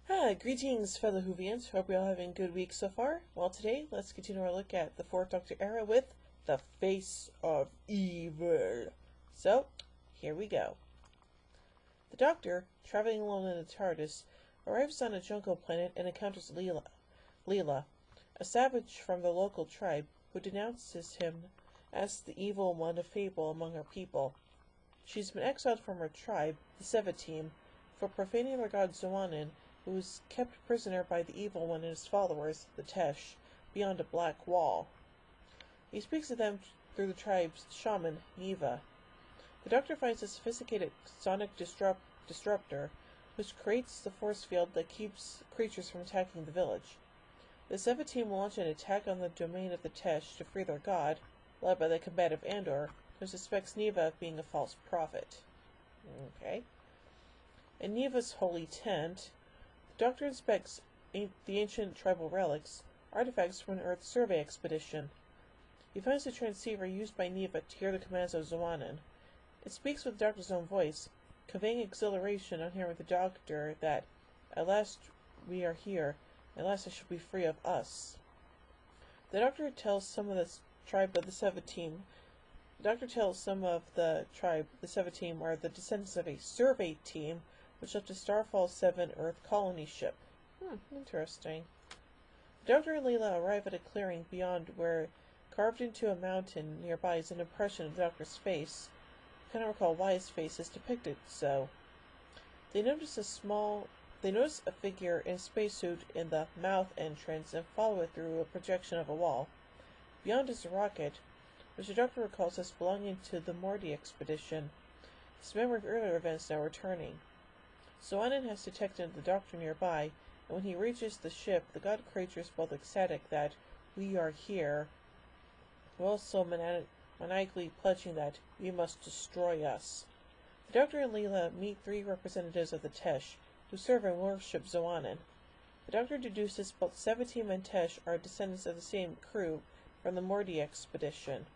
Hi, greetings fellow Whovians. Hope you're all having a good week so far. Well, today, let's continue our look at the Fourth Doctor era with The Face of Evil. So, here we go. The Doctor, traveling alone in the TARDIS, arrives on a jungle planet and encounters Leela, a savage from the local tribe who denounces him as the evil one of fable among her people. She's been exiled from her tribe, the Sevatim, for profaning their god Zuanin, who was kept prisoner by the Evil One and his followers, the Tesh, beyond a black wall. He speaks to them through the tribe's shaman, Neva. The Doctor finds a sophisticated sonic disruptor, which creates the force field that keeps creatures from attacking the village. The Sevatim will launch an attack on the domain of the Tesh to free their god, led by the combative Andor, who suspects Neva of being a false prophet. Okay. In Neva's holy tent, the Doctor inspects the ancient tribal relics, artifacts from an Earth survey expedition. He finds the transceiver used by Neva to hear the commands of Zuanin. It speaks with the Doctor's own voice, conveying exhilaration on hearing the Doctor that, "At last we are here, at last I shall be free of us." The Doctor tells some of the tribe of the Sevatim the Sevatim are the descendants of a survey team which left a Starfall 7 Earth colony ship. Interesting. The Doctor and Leela arrive at a clearing beyond where, carved into a mountain nearby, is an impression of the Doctor's face. I cannot recall why his face is depicted so. They notice a figure in a spacesuit in the mouth entrance and follow it through a projection of a wall. Beyond is a rocket, which the Doctor recalls as belonging to the Mordi expedition, his memory of earlier events now returning. Zuanin has detected the Doctor nearby, and when he reaches the ship, the god creature is both ecstatic that "we are here," while also maniacally pledging that "we must destroy us." The Doctor and Leela meet 3 representatives of the Tesh, who serve and worship Zuanin. The Doctor deduces both Sevatim and Tesh are descendants of the same crew from the Mordi expedition,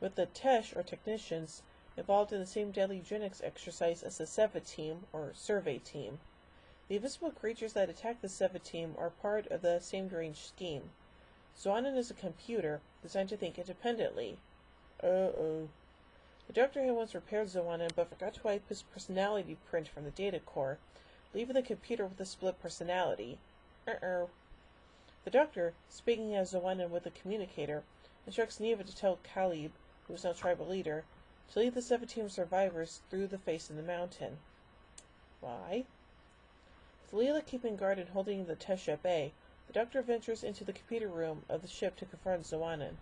with the Tesh, or technicians, involved in the same deadly eugenics exercise as the Sevatim, or survey team. The invisible creatures that attack the Sevatim are part of the same deranged scheme. Zuanin is a computer, designed to think independently. The Doctor had once repaired Zuanin, but forgot to wipe his personality print from the data core, leaving the computer with a split personality. The Doctor, speaking as Zuanin with a communicator, instructs Neva to tell Kalib, who is now tribal leader, to lead the Sevatim survivors through the face of the mountain. Why? With Leela keeping guard and holding the Tesh at bay, the Doctor ventures into the computer room of the ship to confront Zuanin.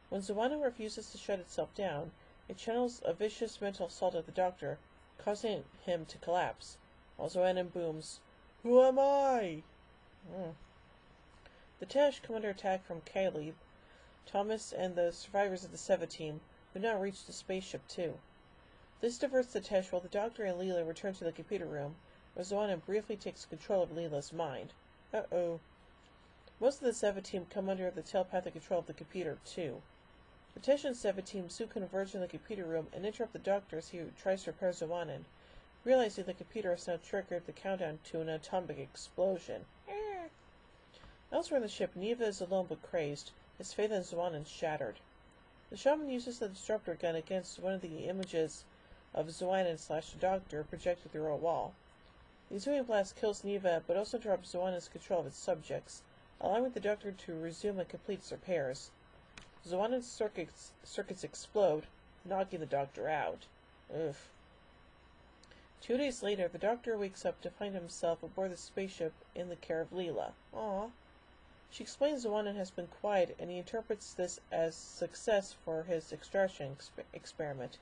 When Zuanin refuses to shut itself down, it channels a vicious mental assault at the Doctor, causing him to collapse, while Zuanin booms, "Who am I?" The Tesh come under attack from Kalib, Thomas, and the survivors of the Sevatim, who now reach the spaceship too. This diverts the Tesh while the Doctor and Leela return to the computer room, where Zuanin briefly takes control of Leela's mind. Most of the Sevatim come under the telepathic control of the computer too. The Tesh and Sevatim soon converge in the computer room and interrupt the Doctor as he tries to repair Zuanin, realizing the computer has now triggered the countdown to an atomic explosion. Elsewhere in the ship, Neva is alone but crazed, his faith in Zuanin shattered. The shaman uses the disruptor gun against one of the images of Zuanin/the Doctor projected through a wall. The ensuing blast kills Neva, but also interrupts Zuanin's control of its subjects, allowing the Doctor to resume and complete its repairs. Zuanin's circuits explode, knocking the Doctor out. 2 days later, the Doctor wakes up to find himself aboard the spaceship in the care of Leela. She explains Zuanin has been quiet, and he interprets this as success for his extraction experiment.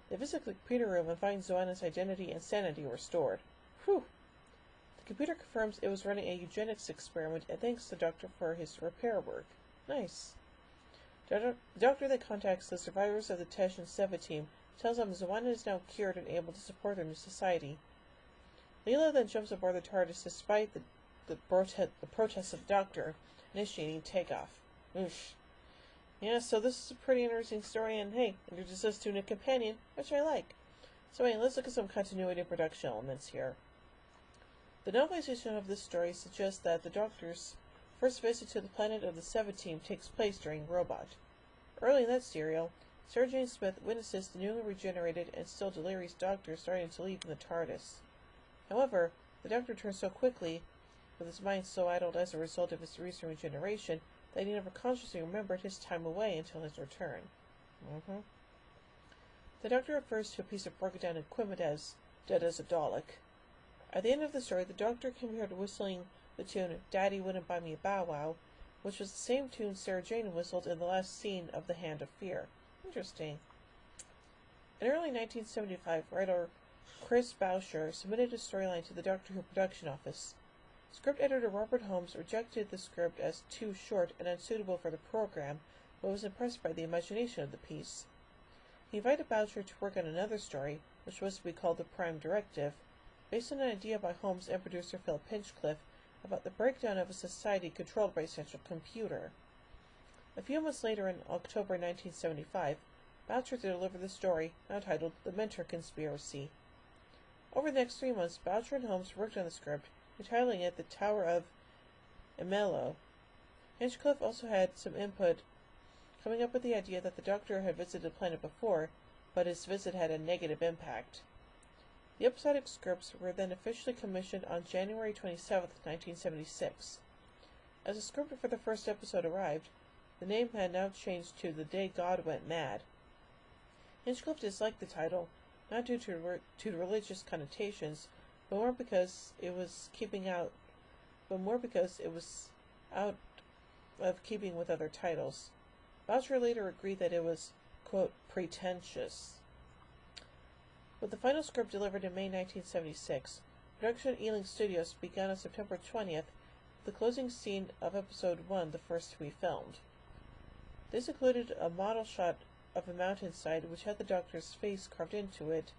They visit the computer room and find Zuanin's identity and sanity restored. The computer confirms it was running a eugenics experiment and thanks the Doctor for his repair work. Nice. The Doctor then contacts the survivors of the Tesh and Sevatim, tells them Zuanin is now cured and able to support their new society. Leela then jumps aboard the TARDIS despite the protests of the Doctor, initiating takeoff. Yeah, so this is a pretty interesting story, and hey, introduces us to a new companion, which I like. So anyway, let's look at some continuity and production elements here. The novelization of this story suggests that the Doctor's first visit to the planet of the Seven Team takes place during Robot. Early in that serial, Sarah Jane Smith witnesses the newly regenerated and still delirious Doctor starting to leave in the TARDIS. However, the Doctor returns so quickly, with his mind so idled as a result of his recent regeneration, that he never consciously remembered his time away until his return. The Doctor refers to a piece of broken-down equipment as dead as a Dalek. At the end of the story, the Doctor can be heard whistling the tune Daddy Wouldn't Buy Me a Bow Wow, which was the same tune Sarah Jane whistled in the last scene of The Hand of Fear. Interesting. In early 1975, writer Chris Boucher submitted a storyline to the Doctor Who production office. Script editor Robert Holmes rejected the script as too short and unsuitable for the program, but was impressed by the imagination of the piece. He invited Boucher to work on another story, which was to be called The Prime Directive, based on an idea by Holmes and producer Philip Hinchcliffe about the breakdown of a society controlled by a central computer. A few months later, in October 1975, Boucher delivered the story, now titled The Mentor Conspiracy. Over the next 3 months, Boucher and Holmes worked on the script, entitling it The Tower of Emelo. Hinchcliffe also had some input, coming up with the idea that the Doctor had visited the planet before, but his visit had a negative impact. The episodic scripts were then officially commissioned on January 27, 1976. As the script for the first episode arrived, the name had now changed to The Day God Went Mad. Hinchcliffe disliked the title, not due to religious connotations, but more because it was out of keeping with other titles. Boucher later agreed that it was, quote, pretentious. With the final script delivered in May 1976, production at Ealing Studios began on September 20th, with the closing scene of episode 1, the first to be filmed. This included a model shot of a mountainside which had the Doctor's face carved into it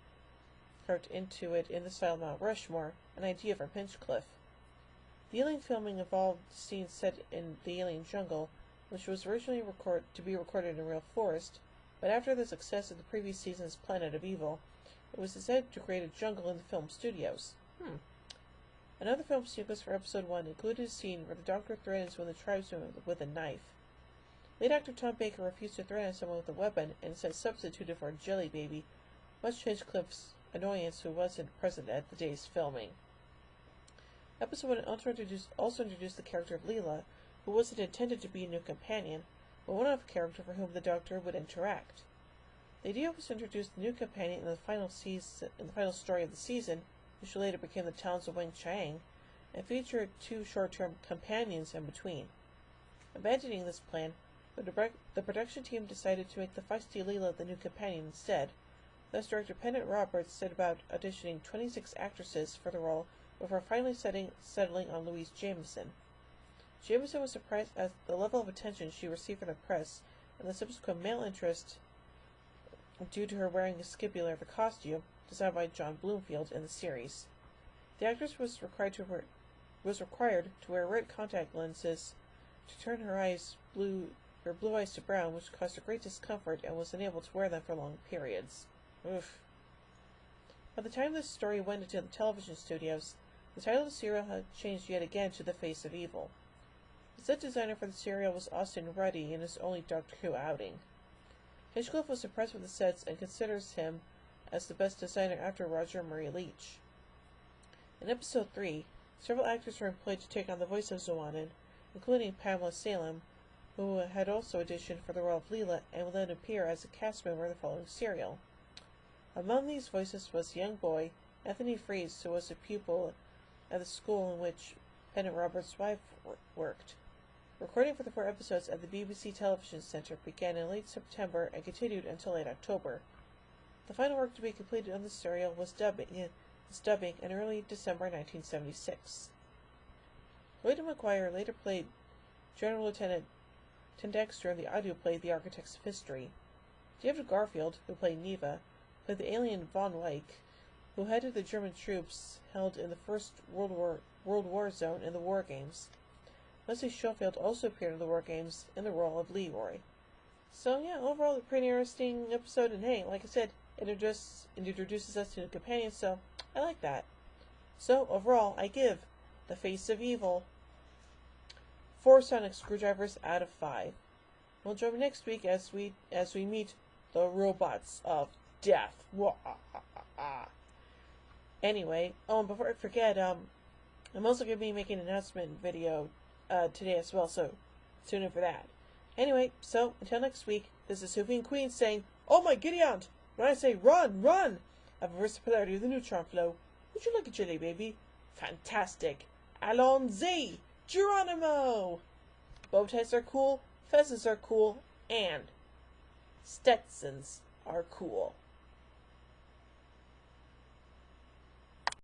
in the style of Mount Rushmore, an idea from Hinchcliffe. The Ealing filming involved scenes set in the Ealing jungle, which was originally to be recorded in real forest, but after the success of the previous season's Planet of Evil, it was decided to create a jungle in the film studios. Another film sequence for episode 1 included a scene where the Doctor threatens one of the tribesmen with a knife. Lead actor Tom Baker refused to threaten someone with a weapon and instead substituted for a jelly baby, much to Hinchcliffe's annoyance, who wasn't present at the day's filming. Episode 1 also introduced the character of Leela, who wasn't intended to be a new companion, but one of a character for whom the Doctor would interact. The idea was to introduce the new companion in the final story of the season, which later became The Talons of Weng Chiang, and featured 2 short-term companions in between. Abandoning this plan, the production team decided to make the feisty Leela the new companion instead. Thus, director Pennant Roberts set about auditioning 26 actresses for the role before finally settling on Louise Jameson. Jameson was surprised at the level of attention she received from the press and the subsequent male interest due to her wearing a scapular of a costume designed by John Bloomfield in the series. The actress was required to wear red contact lenses to turn her blue eyes to brown, which caused her great discomfort and was unable to wear them for long periods. Oof. By the time this story went into the television studios, the title of the serial had changed yet again to The Face of Evil. The set designer for the serial was Austin Ruddy in his only Doctor Who outing. Hinchcliffe was impressed with the sets and considers him as the best designer after Roger Murray Leach. In episode 3, several actors were employed to take on the voice of Zwanen, including Pamela Salem, who had also auditioned for the role of Leela and would then appear as a cast member in the following serial. Among these voices was a young boy, Anthony Fries, who was a pupil at the school in which Pennant Roberts' wife worked. Recording for the 4 episodes at the BBC Television Centre began in late September and continued until late October. The final work to be completed on the serial was dubbing in early December 1976. Lloyd McGuire later played General Lieutenant Tim Dexter in the audio play The Architects of History. David Garfield, who played Neva, played the alien Von Lyke, who headed the German troops held in the First World War Zone in the War Games. Leslie Schofield also appeared in the War Games in the role of Leroy. So yeah, overall a pretty interesting episode, and hey, like I said, introduces us to new companions, so I like that. So overall, I give The Face of Evil 4 sonic screwdrivers out of 5. We'll join me next week as we meet the robots of death. Anyway, oh, and before I forget, I'm also going to be making an announcement video today as well, so tune in for that. Anyway, so until next week, this is Hoovy and Queen saying, "Oh my giddy aunt! When I say run, run! I have a versatility of the neutron flow. Would you like a jelly, baby? Fantastic! Allons-y! Geronimo!" Bow ties are cool, fezzes are cool, and Stetsons are cool.